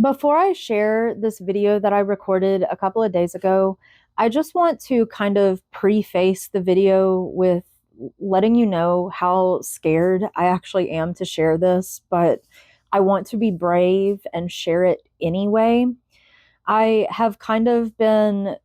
Before I share this video that I recorded a couple of days ago, I just want to kind of preface the video with letting you know how scared I actually am to share this, but I want to be brave and share it anyway. I have kind of been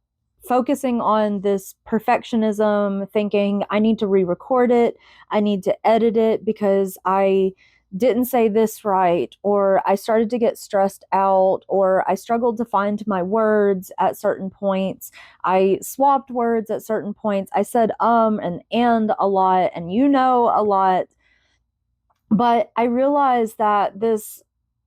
focusing on this perfectionism, thinking I need to re record it, I need to edit it because I didn't say this right, or I started to get stressed out, or I struggled to find my words at certain points. I swapped words at certain points. I said and a lot, and a lot. But I realized that this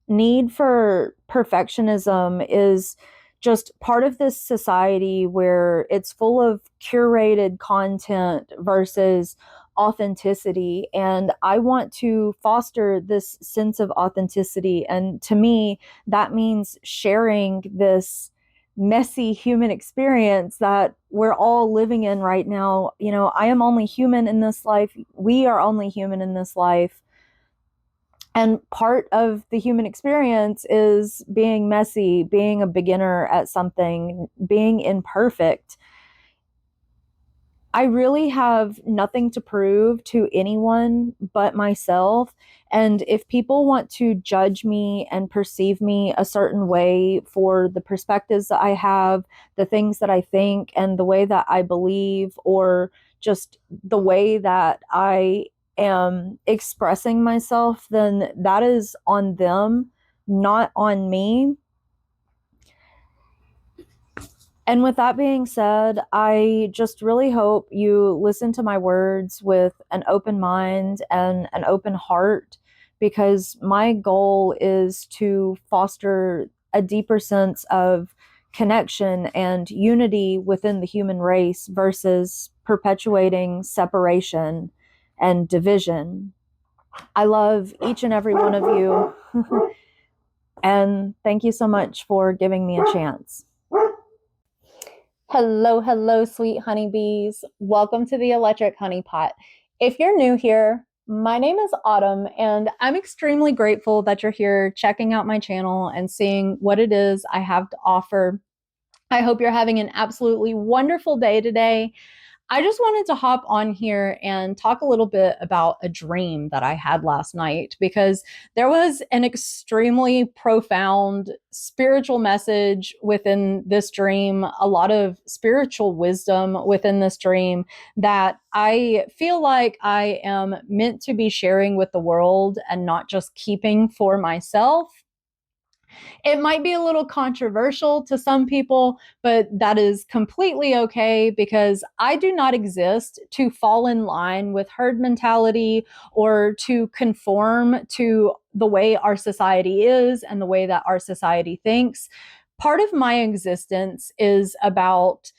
need for perfectionism is just part of this society where it's full of curated content versus authenticity. And I want to foster this sense of authenticity. And to me, that means sharing this messy human experience that we're all living in right now. I am only human in this life. We are only human in this life. And part of the human experience is being messy, being a beginner at something, being imperfect. I really have nothing to prove to anyone but myself. And if people want to judge me and perceive me a certain way for the perspectives that I have, the things that I think, and the way that I believe, or just the way that I am expressing myself, then that is on them, not on me. And with that being said, I just really hope you listen to my words with an open mind and an open heart, because my goal is to foster a deeper sense of connection and unity within the human race versus perpetuating separation and division. I love each and every one of you. And thank you so much for giving me a chance. Hello, hello, sweet honeybees. Welcome to the Electric Honey Pot. If you're new here, my name is Autumn, and I'm extremely grateful that you're here checking out my channel and seeing what it is I have to offer. I hope you're having an absolutely wonderful day today. I just wanted to hop on here and talk a little bit about a dream that I had last night, because there was an extremely profound spiritual message within this dream, a lot of spiritual wisdom within this dream that I feel like I am meant to be sharing with the world and not just keeping for myself. It might be a little controversial to some people, but that is completely okay, because I do not exist to fall in line with herd mentality or to conform to the way our society is and the way that our society thinks. Part of my existence is about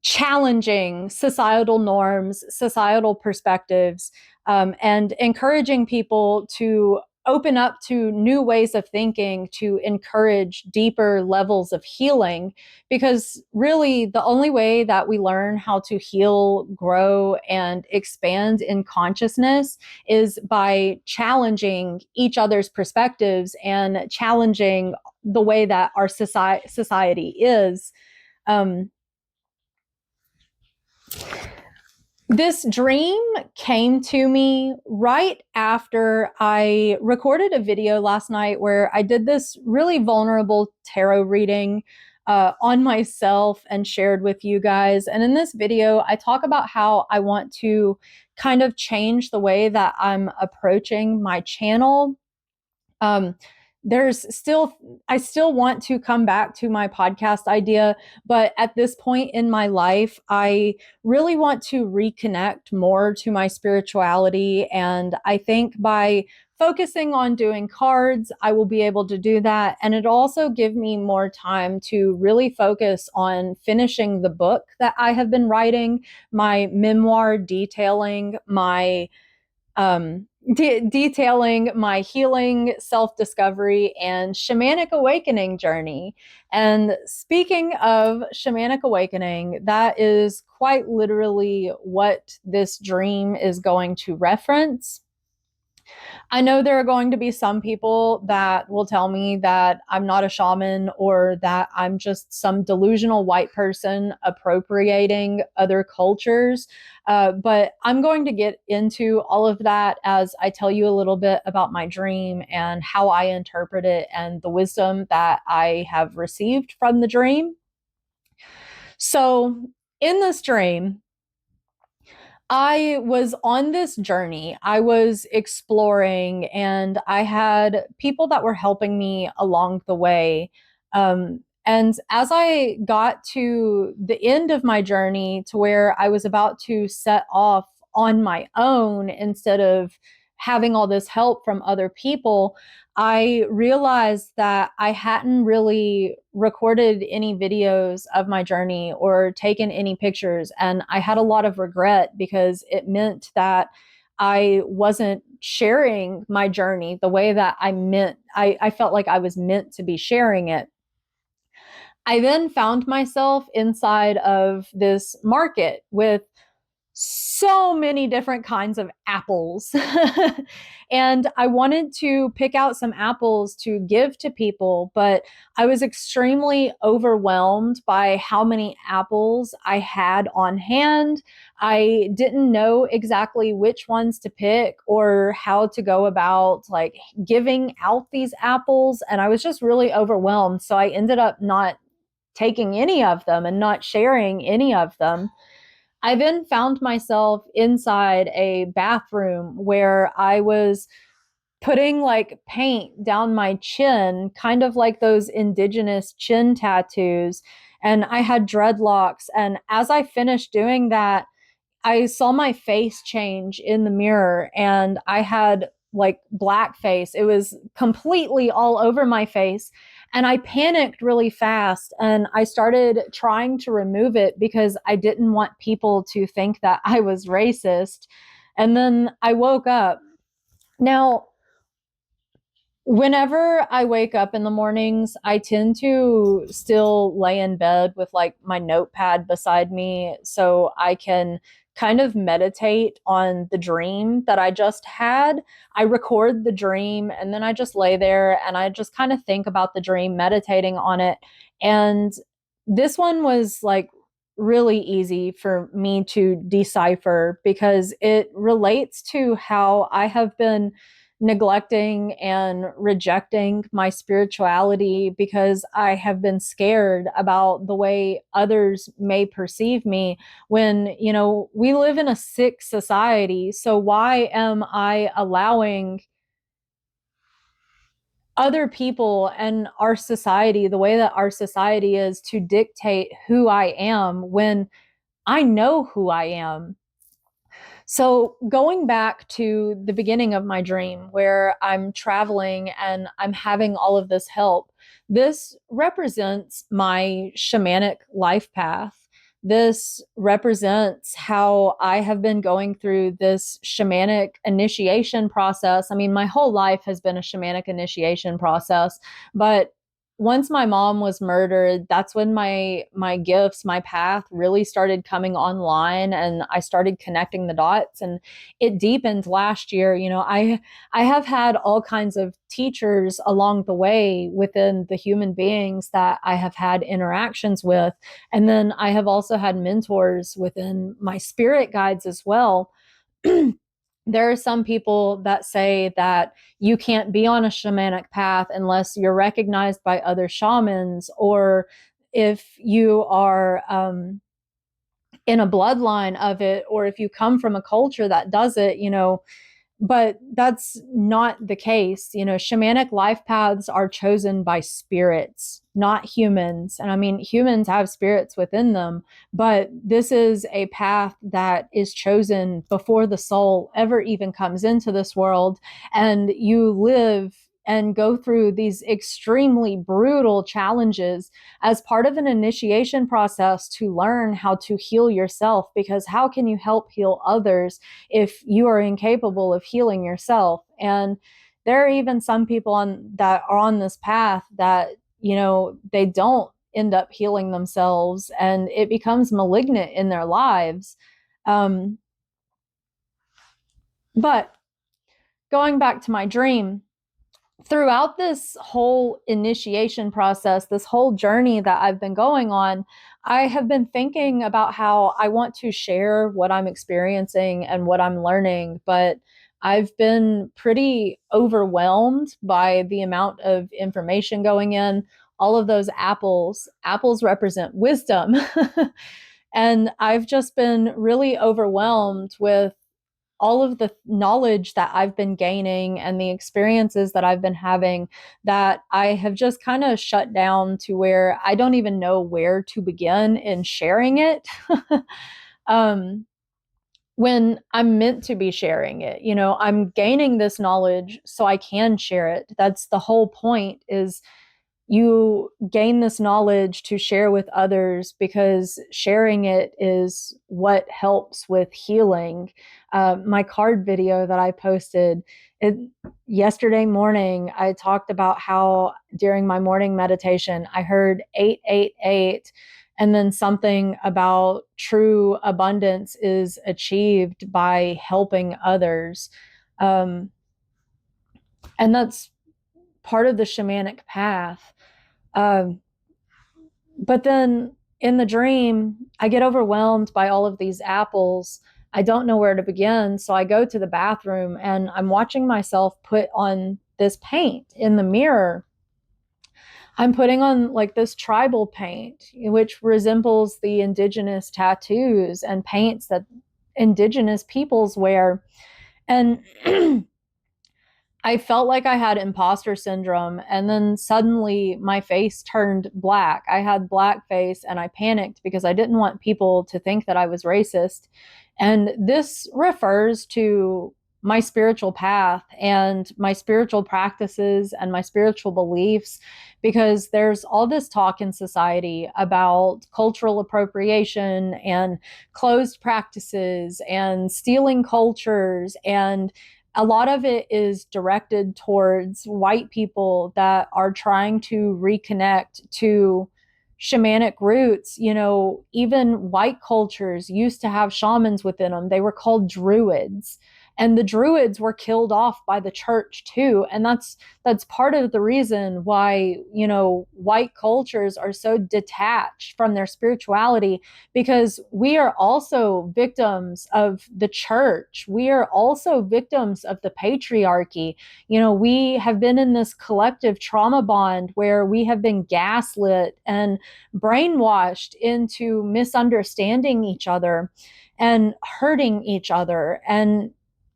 challenging societal norms, societal perspectives, and encouraging people to open up to new ways of thinking to encourage deeper levels of healing. Because really, the only way that we learn how to heal, grow, and expand in consciousness is by challenging each other's perspectives and challenging the way that our society is. Um, This dream came to me right after I recorded a video last night where I did this really vulnerable tarot reading on myself and shared with you guys. And in this video, I talk about how I want to kind of change the way that I'm approaching my channel. Um, I still want to come back to my podcast idea, but at this point in my life, I really want to reconnect more to my spirituality. And I think by focusing on doing cards, I will be able to do that. And it'll also give me more time to really focus on finishing the book that I have been writing, my memoir detailing my healing, self discovery, and shamanic awakening journey. And speaking of shamanic awakening, that is quite literally what this dream is going to reference. I know there are going to be some people that will tell me that I'm not a shaman or that I'm just some delusional white person appropriating other cultures. But I'm going to get into all of that as I tell you a little bit about my dream and how I interpret it and the wisdom that I have received from the dream. So, in this dream, I was on this journey. I was exploring, and I had people that were helping me along the way. And as I got to the end of my journey, to where I was about to set off on my own instead of having all this help from other people, I realized that I hadn't really recorded any videos of my journey or taken any pictures. And I had a lot of regret because it meant that I wasn't sharing my journey the way that I felt like I was meant to be sharing it. I then found myself inside of this market with so many different kinds of apples. And I wanted to pick out some apples to give to people, but I was extremely overwhelmed by how many apples I had on hand. I didn't know exactly which ones to pick or how to go about like giving out these apples, and I was just really overwhelmed. So I ended up not taking any of them and not sharing any of them. I then found myself inside a bathroom where I was putting like paint down my chin, kind of like those indigenous chin tattoos. And I had dreadlocks. And as I finished doing that, I saw my face change in the mirror, and I had like blackface. It was completely all over my face. And I panicked really fast and I started trying to remove it because I didn't want people to think that I was racist. And then I woke up. Now, whenever I wake up in the mornings, I tend to still lay in bed with like my notepad beside me so I can kind of meditate on the dream that I just had. I record the dream and then I just lay there and I just kind of think about the dream, meditating on it. And this one was like really easy for me to decipher because it relates to how I have been neglecting and rejecting my spirituality because I have been scared about the way others may perceive me when, we live in a sick society. So why am I allowing other people and our society, the way that our society is, to dictate who I am when I know who I am? So, going back to the beginning of my dream, where I'm traveling and I'm having all of this help, this represents my shamanic life path. This represents how I have been going through this shamanic initiation process. I mean, my whole life has been a shamanic initiation process, but once my mom was murdered, that's when my gifts, my path really started coming online, and I started connecting the dots, and it deepened last year. I have had all kinds of teachers along the way within the human beings that I have had interactions with, and then I have also had mentors within my spirit guides as well. There are some people that say that you can't be on a shamanic path unless you're recognized by other shamans, or if you are in a bloodline of it, or if you come from a culture that does it, but that's not the case. Shamanic life paths are chosen by spirits, not humans. And I mean, humans have spirits within them, but this is a path that is chosen before the soul ever even comes into this world. And you live and go through these extremely brutal challenges as part of an initiation process to learn how to heal yourself. Because how can you help heal others if you are incapable of healing yourself? And there are even some people that are on this path that, they don't end up healing themselves and it becomes malignant in their lives. But going back to my dream, throughout this whole initiation process, this whole journey that I've been going on, I have been thinking about how I want to share what I'm experiencing and what I'm learning, but I've been pretty overwhelmed by the amount of information going in. All of those apples represent wisdom. And I've just been really overwhelmed with all of the knowledge that I've been gaining and the experiences that I've been having, that I have just kind of shut down to where I don't even know where to begin in sharing it. um, when I'm meant to be sharing it, I'm gaining this knowledge so I can share it. That's the whole point, is you gain this knowledge to share with others, because sharing it is what helps with healing. My card video that I posted it, yesterday morning, I talked about how during my morning meditation, I heard 888, and then something about true abundance is achieved by helping others. Um, and that's part of the shamanic path. Um, but then in the dream, I get overwhelmed by all of these apples. I don't know where to begin. So I go to the bathroom and I'm watching myself put on this paint in the mirror. I'm putting on like this tribal paint, which resembles the indigenous tattoos and paints that indigenous peoples wear. And I felt like I had imposter syndrome. And then suddenly my face turned black. I had black face and I panicked because I didn't want people to think that I was racist. And this refers to my spiritual path and my spiritual practices and my spiritual beliefs, because there's all this talk in society about cultural appropriation and closed practices and stealing cultures, and a lot of it is directed towards white people that are trying to reconnect to shamanic roots. Even white cultures used to have shamans within them. They were called druids. And the druids were killed off by the church too. And that's part of the reason why, white cultures are so detached from their spirituality, because we are also victims of the church. We are also victims of the patriarchy. We have been in this collective trauma bond where we have been gaslit and brainwashed into misunderstanding each other and hurting each other. And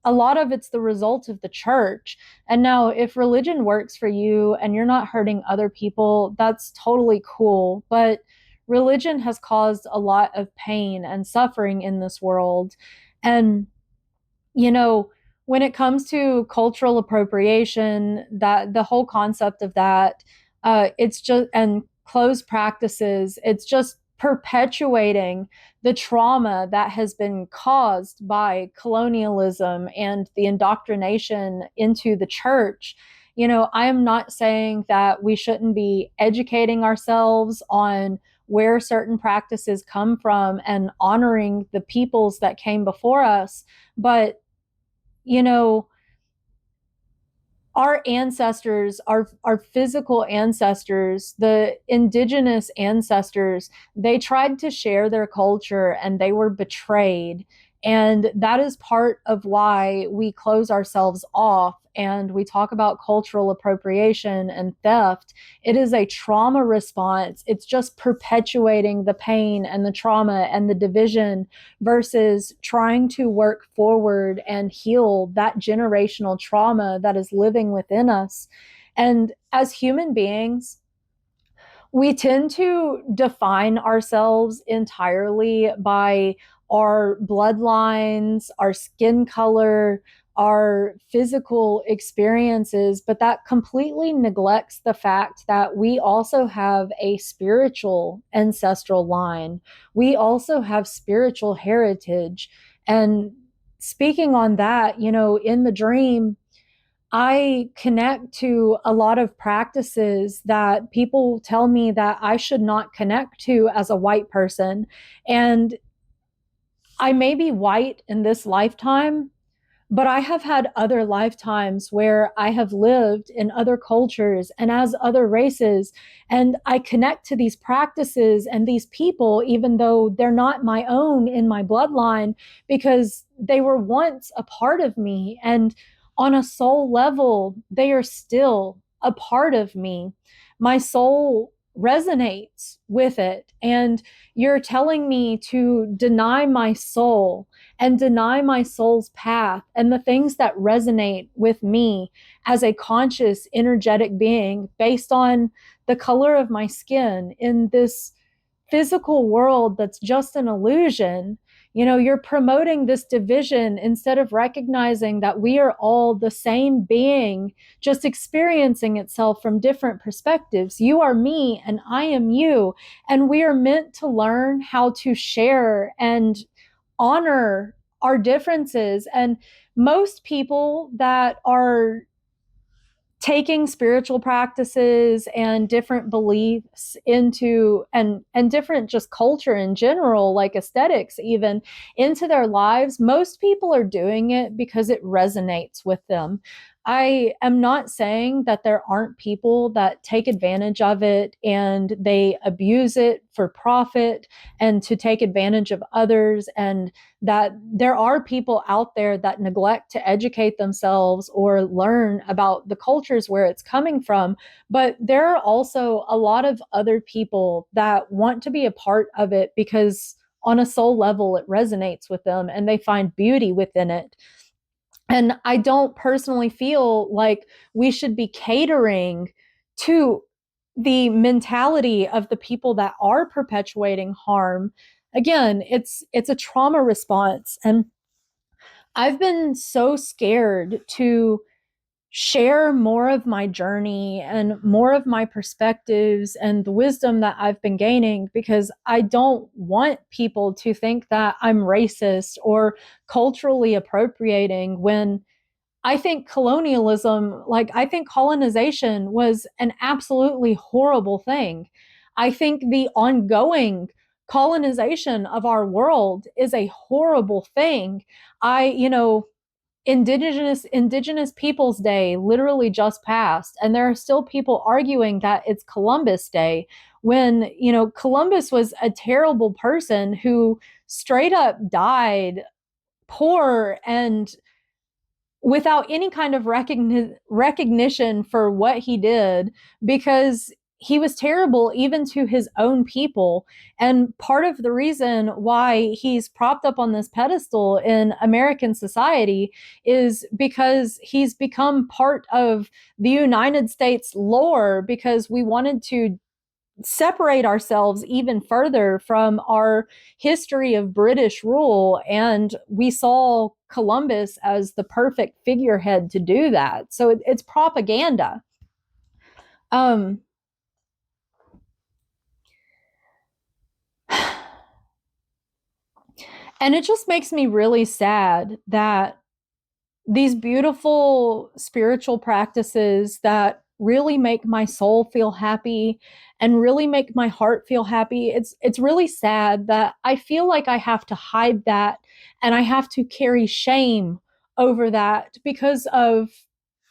a lot of it's the result of the church. And now, if religion works for you and you're not hurting other people, that's totally cool. But religion has caused a lot of pain and suffering in this world. And, you know, when it comes to cultural appropriation, that the whole concept of that, it's just, and closed practices, it's just perpetuating the trauma that has been caused by colonialism and the indoctrination into the church. I am not saying that we shouldn't be educating ourselves on where certain practices come from and honoring the peoples that came before us. But, you know, our ancestors, our physical ancestors, the indigenous ancestors, they tried to share their culture and they were betrayed. And that is part of why we close ourselves off and we talk about cultural appropriation and theft. It is a trauma response. It's just perpetuating the pain and the trauma and the division, versus trying to work forward and heal that generational trauma that is living within us. And as human beings, we tend to define ourselves entirely by our bloodlines, our skin color, our physical experiences, but that completely neglects the fact that we also have a spiritual ancestral line. We also have spiritual heritage. And speaking on that, in the dream, I connect to a lot of practices that people tell me that I should not connect to as a white person. And I may be white in this lifetime, But I have had other lifetimes where I have lived in other cultures and as other races, and I connect to these practices and these people, even though they're not my own in my bloodline, because they were once a part of me. And on a soul level, they are still a part of me. My soul resonates with it. And you're telling me to deny my soul and deny my soul's path and the things that resonate with me as a conscious, energetic being based on the color of my skin in this physical world that's just an illusion. You're promoting this division instead of recognizing that we are all the same being, just experiencing itself from different perspectives. You are me and I am you, and we are meant to learn how to share and honor our differences. And most people that are taking spiritual practices and different beliefs into and different just culture in general, like aesthetics even, into their lives, most people are doing it because it resonates with them. I am not saying that there aren't people that take advantage of it and they abuse it for profit and to take advantage of others, and that there are people out there that neglect to educate themselves or learn about the cultures where it's coming from. But there are also a lot of other people that want to be a part of it because on a soul level it resonates with them and they find beauty within it. And I don't personally feel like we should be catering to the mentality of the people that are perpetuating harm. Again, it's a trauma response, and I've been so scared to share more of my journey and more of my perspectives and the wisdom that I've been gaining, because I don't want people to think that I'm racist or culturally appropriating when I think colonialism, like I think colonization was an absolutely horrible thing. I think the ongoing colonization of our world is a horrible thing. Indigenous Peoples Day literally just passed, and there are still people arguing that it's Columbus Day when, Columbus was a terrible person who straight up died poor and without any kind of recognition for what he did, because he was terrible even to his own people. And part of the reason why he's propped up on this pedestal in American society is because he's become part of the United States lore, because we wanted to separate ourselves even further from our history of British rule. And we saw Columbus as the perfect figurehead to do that. So it's propaganda. Um, and it just makes me really sad that these beautiful spiritual practices that really make my soul feel happy and really make my heart feel happy, it's really sad that I feel like I have to hide that and I have to carry shame over that because of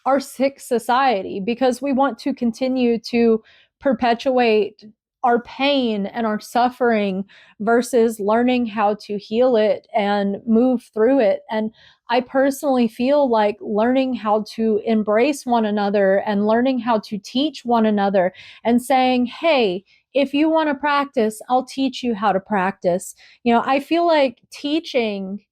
our sick society, because we want to continue to perpetuate our pain and our suffering versus learning how to heal it and move through it. And I personally feel like learning how to embrace one another and learning how to teach one another and saying, hey, if you want to practice, I'll teach you how to practice. I feel like teaching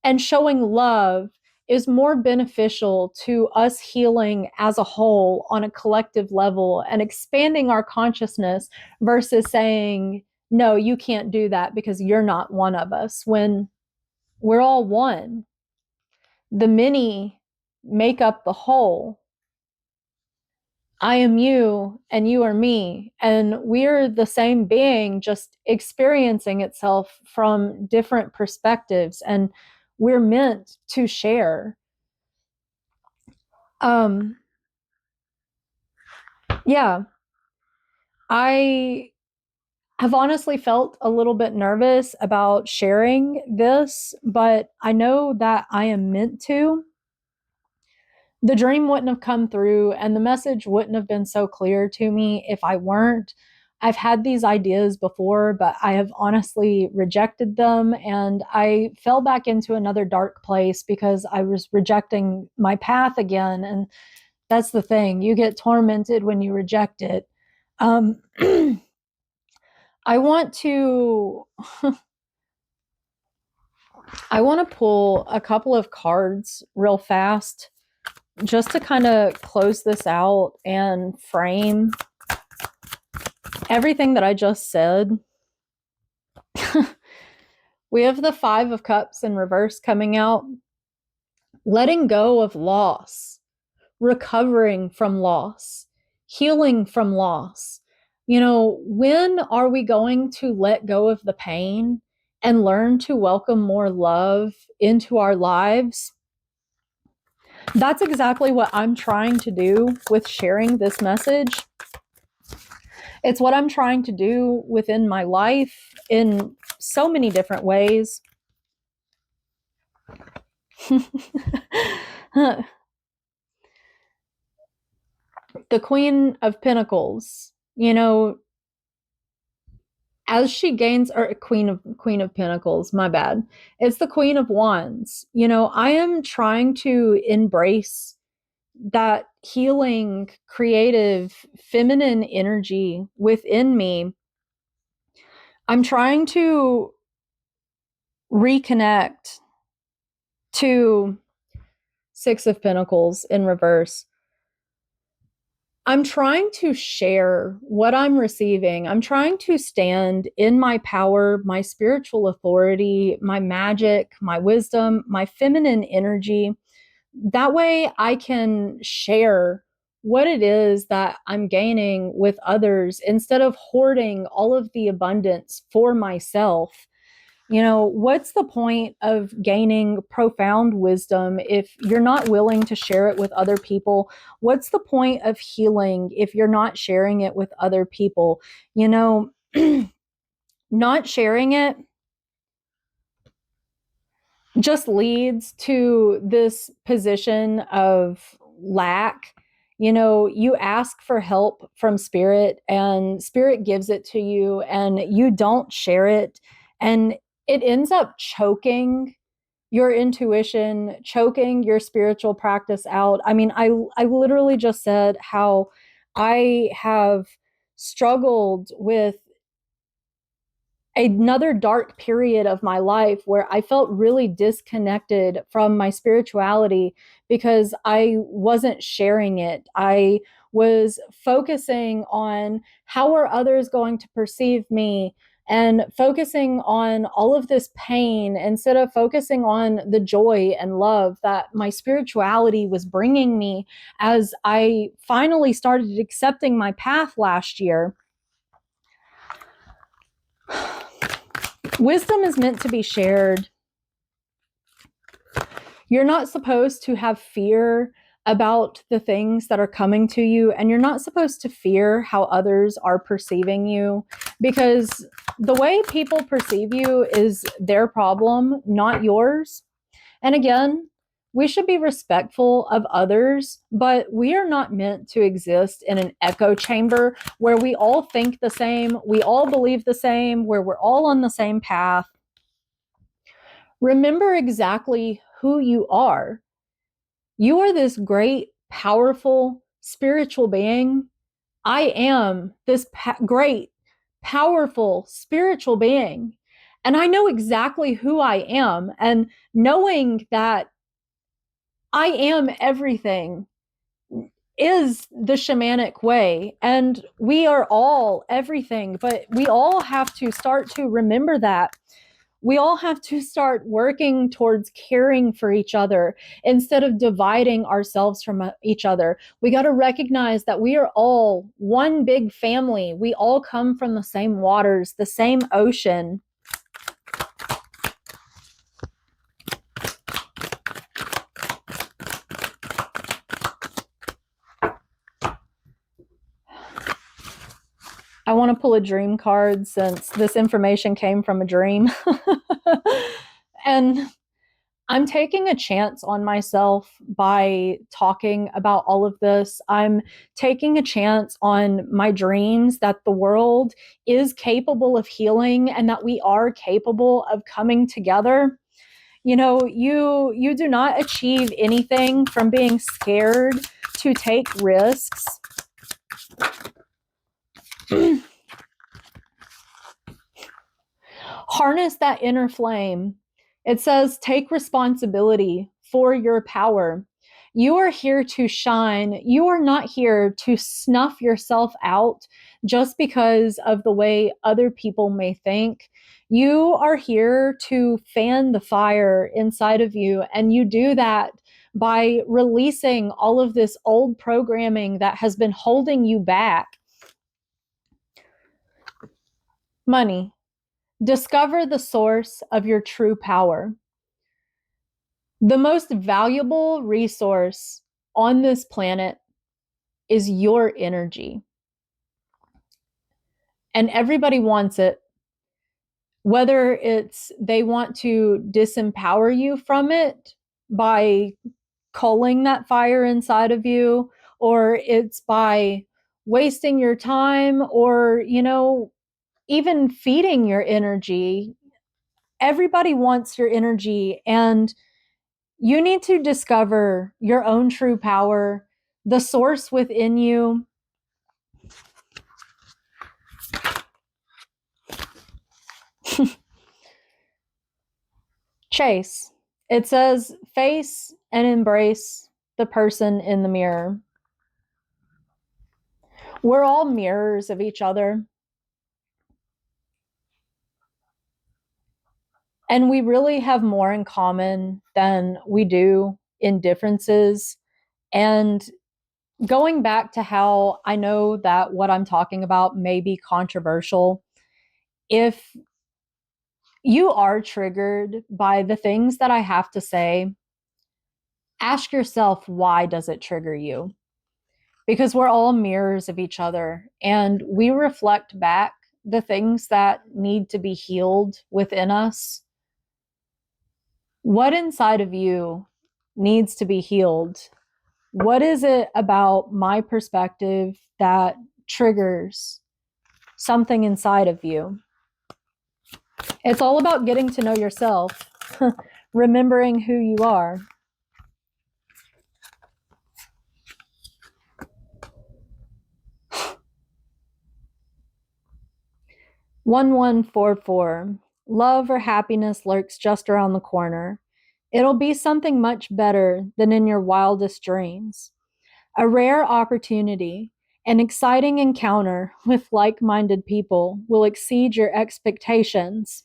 and showing love is more beneficial to us healing as a whole on a collective level and expanding our consciousness versus saying, no, you can't do that because you're not one of us, when we're all one. The many make up the whole. I am you and you are me. And we're the same being, just experiencing itself from different perspectives. And we're meant to share. Um, yeah, I have honestly felt a little bit nervous about sharing this, but I know that I am meant to. The dream wouldn't have come through and the message wouldn't have been so clear to me if I weren't. I've had these ideas before, but I have honestly rejected them, and I fell back into another dark place because I was rejecting my path again. And that's the thing, you get tormented when you reject it. Um, I want to I want to pull a couple of cards real fast just to kind of close this out and frame everything that I just said. We have the Five of Cups in reverse coming out. Letting go of loss, recovering from loss, healing from loss. You know, when are we going to let go of the pain and learn to welcome more love into our lives? That's exactly what I'm trying to do with sharing this message. It's what I'm trying to do within my life in so many different ways. The Queen of Pentacles, you know, as she gains, or Queen of Pentacles, my bad. It's the Queen of Wands. You know, I am trying to embrace that healing, creative, feminine energy within me. I'm trying to reconnect to Six of Pentacles in reverse. I'm trying to share what I'm receiving. I'm trying to stand in my power, my spiritual authority, my magic, my wisdom, my feminine energy. That way I can share what it is that I'm gaining with others instead of hoarding all of the abundance for myself. You know, what's the point of gaining profound wisdom if you're not willing to share it with other people? What's the point of healing if you're not sharing it with other people? You know, not sharing it just leads to this position of lack. You know, you ask for help from spirit and spirit gives it to you and you don't share it, and it ends up choking your intuition, choking your spiritual practice out. I mean, I literally just said how I have struggled with another dark period of my life where I felt really disconnected from my spirituality because I wasn't sharing it. I was focusing on how are others going to perceive me and focusing on all of this pain instead of focusing on the joy and love that my spirituality was bringing me as I finally started accepting my path last year. Wisdom is meant to be shared. You're not supposed to have fear about the things that are coming to you, and you're not supposed to fear how others are perceiving you, because the way people perceive you is their problem, not yours. And again, we should be respectful of others, but we are not meant to exist in an echo chamber where we all think the same, we all believe the same, where we're all on the same path. Remember exactly who you are. You are this great, powerful, spiritual being. I am this great, powerful, spiritual being. And I know exactly who I am. And knowing that I am everything is the shamanic way. And we are all everything, but we all have to start to remember that. We all have to start working towards caring for each other instead of dividing ourselves from each other. We got to recognize that we are all one big family. We all come from the same waters, the same ocean. I want to pull a dream card since this information came from a dream. And I'm taking a chance on myself by talking about all of this. I'm taking a chance on my dreams that the world is capable of healing and that we are capable of coming together. You know, you do not achieve anything from being scared to take risks. Harness that inner flame. It says, take responsibility for your power. You are here to shine. You are not here to snuff yourself out just because of the way other people may think. You are here to fan the fire inside of you, and you do that by releasing all of this old programming that has been holding you back. Money. Discover the source of your true power. The most valuable resource on this planet is your energy. And everybody wants it, whether it's they want to disempower you from it by culling that fire inside of you, or it's by wasting your time, or, even feeding your energy. Everybody wants your energy, and you need to discover your own true power, the source within you. Chase. It says, face and embrace the person in the mirror. We're all mirrors of each other. And we really have more in common than we do in differences. And going back to how I know that what I'm talking about may be controversial, if you are triggered by the things that I have to say, ask yourself, why does it trigger you? Because we're all mirrors of each other, and we reflect back the things that need to be healed within us. What inside of you needs to be healed? What is it about my perspective that triggers something inside of you? It's all about getting to know yourself, remembering who you are. "1144. Love or happiness lurks just around the corner. It'll be something much better than in your wildest dreams. A rare opportunity, an exciting encounter with like-minded people will exceed your expectations."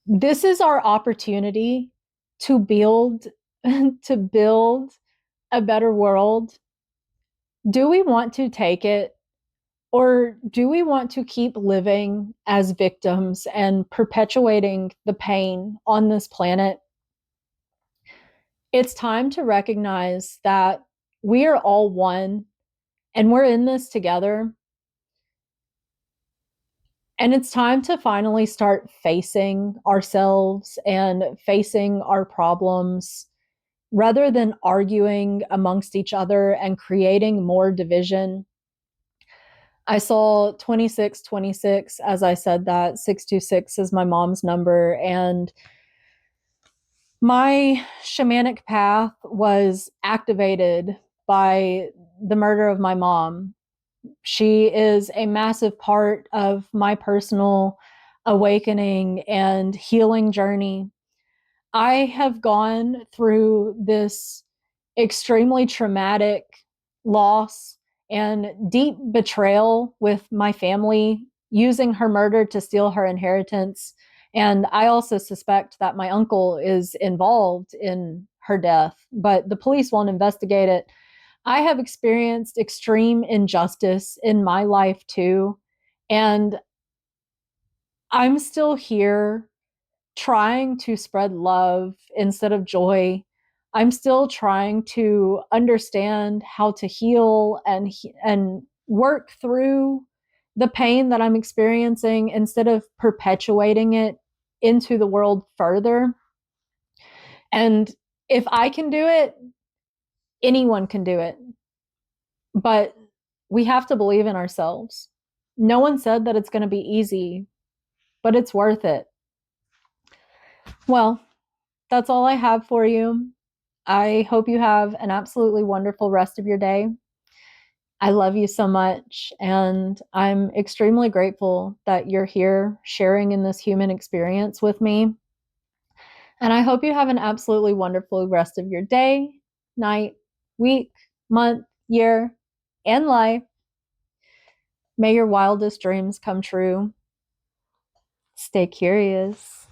This is our opportunity to build to build a better world. Do we want to take it, or do we want to keep living as victims and perpetuating the pain on this planet? It's time to recognize that we are all one and we're in this together. And it's time to finally start facing ourselves and facing our problems rather than arguing amongst each other and creating more division. I saw 2626 as I said that. 626 is my mom's number. And my shamanic path was activated by the murder of my mom. She is a massive part of my personal awakening and healing journey. I have gone through this extremely traumatic loss and deep betrayal with my family, using her murder to steal her inheritance. And I also suspect that my uncle is involved in her death, but the police won't investigate it. I have experienced extreme injustice in my life too. And I'm still here trying to spread love instead of joy. I'm still trying to understand how to heal and work through the pain that I'm experiencing instead of perpetuating it into the world further. And if I can do it, anyone can do it. But we have to believe in ourselves. No one said that it's going to be easy, but it's worth it. Well, that's all I have for you. I hope you have an absolutely wonderful rest of your day. I love you so much, and I'm extremely grateful that you're here sharing in this human experience with me. And I hope you have an absolutely wonderful rest of your day, night, week, month, year, and life. May your wildest dreams come true. Stay curious.